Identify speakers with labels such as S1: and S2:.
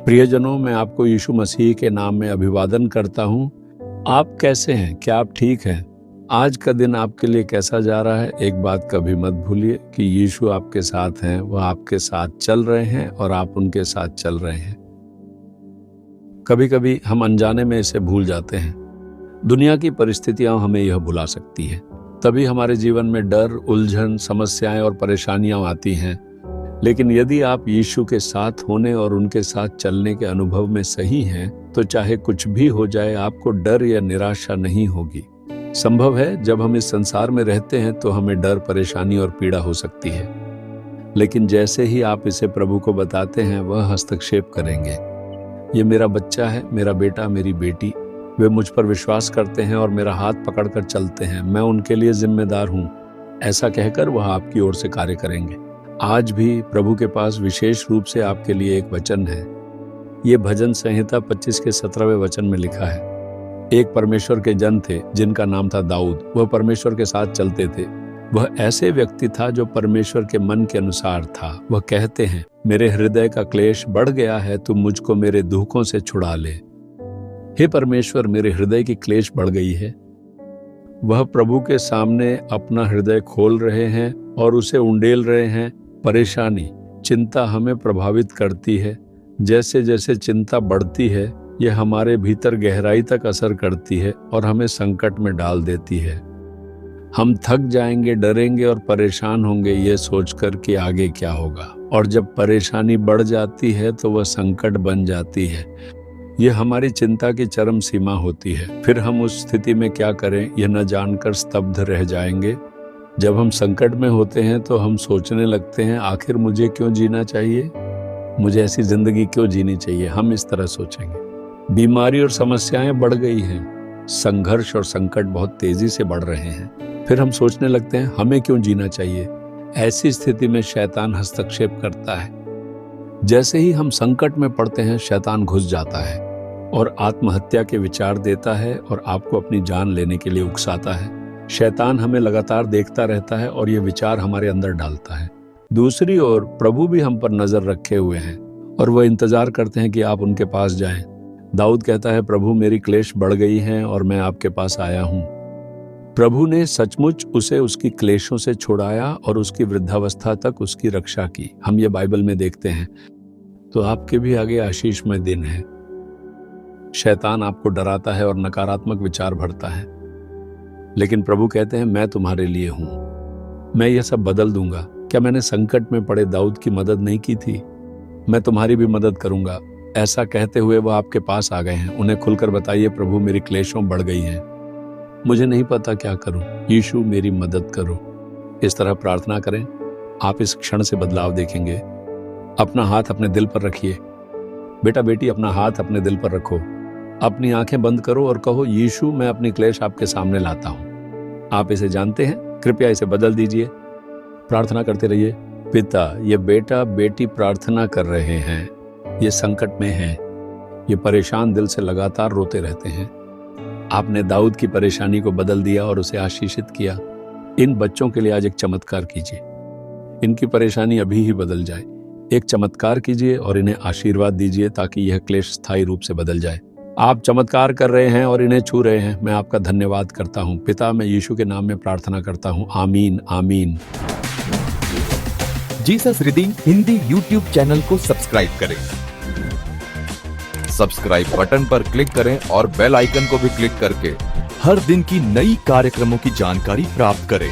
S1: प्रियजनों, मैं आपको यीशु मसीह के नाम में अभिवादन करता हूँ। आप कैसे हैं? क्या आप ठीक हैं? आज का दिन आपके लिए कैसा जा रहा है? एक बात कभी मत भूलिए कि यीशु आपके साथ हैं, वह आपके साथ चल रहे हैं और आप उनके साथ चल रहे हैं। कभी कभी हम अनजाने में इसे भूल जाते हैं। दुनिया की परिस्थितियां हमें यह भुला सकती हैं। तभी हमारे जीवन में डर, उलझन, समस्याएं और परेशानियां आती हैं। लेकिन यदि आप यीशु के साथ होने और उनके साथ चलने के अनुभव में सही हैं, तो चाहे कुछ भी हो जाए, आपको डर या निराशा नहीं होगी। संभव है जब हम इस संसार में रहते हैं तो हमें डर, परेशानी और पीड़ा हो सकती है, लेकिन जैसे ही आप इसे प्रभु को बताते हैं, वह हस्तक्षेप करेंगे। ये मेरा बच्चा है, मेरा बेटा, मेरी बेटी, वे मुझ पर विश्वास करते हैं और मेरा हाथ पकड़कर चलते हैं। मैं उनके लिए जिम्मेदार हूँ, ऐसा कहकर वह आपकी ओर से कार्य करेंगे। आज भी प्रभु के पास विशेष रूप से आपके लिए एक वचन है। ये भजन संहिता 25 के 17वें वचन में लिखा है। एक परमेश्वर के जन थे जिनका नाम था दाऊद। वह परमेश्वर के साथ चलते थे। वह ऐसे व्यक्ति था जो परमेश्वर के मन के अनुसार था। वह कहते हैं, मेरे हृदय का क्लेश बढ़ गया है, तुम मुझको मेरे दुखों से छुड़ा ले। हे परमेश्वर, मेरे हृदय की क्लेश बढ़ गई है। वह प्रभु के सामने अपना हृदय खोल रहे हैं और उसे उंडेल रहे हैं। परेशानी, चिंता हमें प्रभावित करती है। जैसे जैसे चिंता बढ़ती है, यह हमारे भीतर गहराई तक असर करती है और हमें संकट में डाल देती है। हम थक जाएंगे, डरेंगे और परेशान होंगे ये सोचकर कि आगे क्या होगा। और जब परेशानी बढ़ जाती है तो वह संकट बन जाती है। यह हमारी चिंता की चरम सीमा होती है। फिर हम उस स्थिति में क्या करें, यह न जानकर स्तब्ध रह जाएंगे। जब हम संकट में होते हैं तो हम सोचने लगते हैं, आखिर मुझे क्यों जीना चाहिए, मुझे ऐसी जिंदगी क्यों जीनी चाहिए। हम इस तरह सोचेंगे। बीमारी और समस्याएं बढ़ गई हैं। संघर्ष और संकट बहुत तेजी से बढ़ रहे हैं। फिर हम सोचने लगते हैं, हमें क्यों जीना चाहिए। ऐसी स्थिति में शैतान हस्तक्षेप करता है। जैसे ही हम संकट में पड़ते हैं, शैतान घुस जाता है और आत्महत्या के विचार देता है और आपको अपनी जान लेने के लिए उकसाता है। शैतान हमें लगातार देखता रहता है और ये विचार हमारे अंदर डालता है। दूसरी ओर प्रभु भी हम पर नजर रखे हुए हैं और वह इंतजार करते हैं कि आप उनके पास जाएं। दाऊद कहता है, प्रभु मेरी क्लेश बढ़ गई है और मैं आपके पास आया हूं। प्रभु ने सचमुच उसे उसकी क्लेशों से छुड़ाया और उसकी वृद्धावस्था तक उसकी रक्षा की। हम ये बाइबल में देखते हैं। तो आपके भी आगे आशीषमय दिन है। शैतान आपको डराता है और नकारात्मक विचार भरता है, लेकिन प्रभु कहते हैं, मैं तुम्हारे लिए हूं, मैं यह सब बदल दूंगा। क्या मैंने संकट में पड़े दाऊद की मदद नहीं की थी? मैं तुम्हारी भी मदद करूंगा। ऐसा कहते हुए वह आपके पास आ गए हैं। उन्हें खुलकर बताइए, प्रभु मेरी क्लेशों बढ़ गई हैं, मुझे नहीं पता क्या करूं, यीशु मेरी मदद करो। इस तरह प्रार्थना करें। आप इस क्षण से बदलाव देखेंगे। अपना हाथ अपने दिल पर रखिए। बेटा, बेटी, अपना हाथ अपने दिल पर रखो। अपनी आंखें बंद करो और कहो, यीशु मैं अपनी क्लेश आपके सामने लाता हूं। आप इसे जानते हैं, कृपया इसे बदल दीजिए। प्रार्थना करते रहिए। पिता, ये बेटा बेटी प्रार्थना कर रहे हैं। ये संकट में हैं। ये परेशान दिल से लगातार रोते रहते हैं। आपने दाऊद की परेशानी को बदल दिया और उसे आशीषित किया। इन बच्चों के लिए आज एक चमत्कार कीजिए। इनकी परेशानी अभी ही बदल जाए। एक चमत्कार कीजिए और इन्हें आशीर्वाद दीजिए ताकि यह क्लेश स्थायी रूप से बदल जाए। आप चमत्कार कर रहे हैं और इन्हें छू रहे हैं। मैं आपका धन्यवाद करता हूं। पिता, मैं यीशु के नाम में प्रार्थना करता हूं। आमीन, आमीन।
S2: Jesus redeem Hindi YouTube channel को सब्सक्राइब करें। सब्सक्राइब बटन पर क्लिक करें और बेल आइकन को भी क्लिक करके हर दिन की नई कार्यक्रमों की जानकारी प्राप्त करें।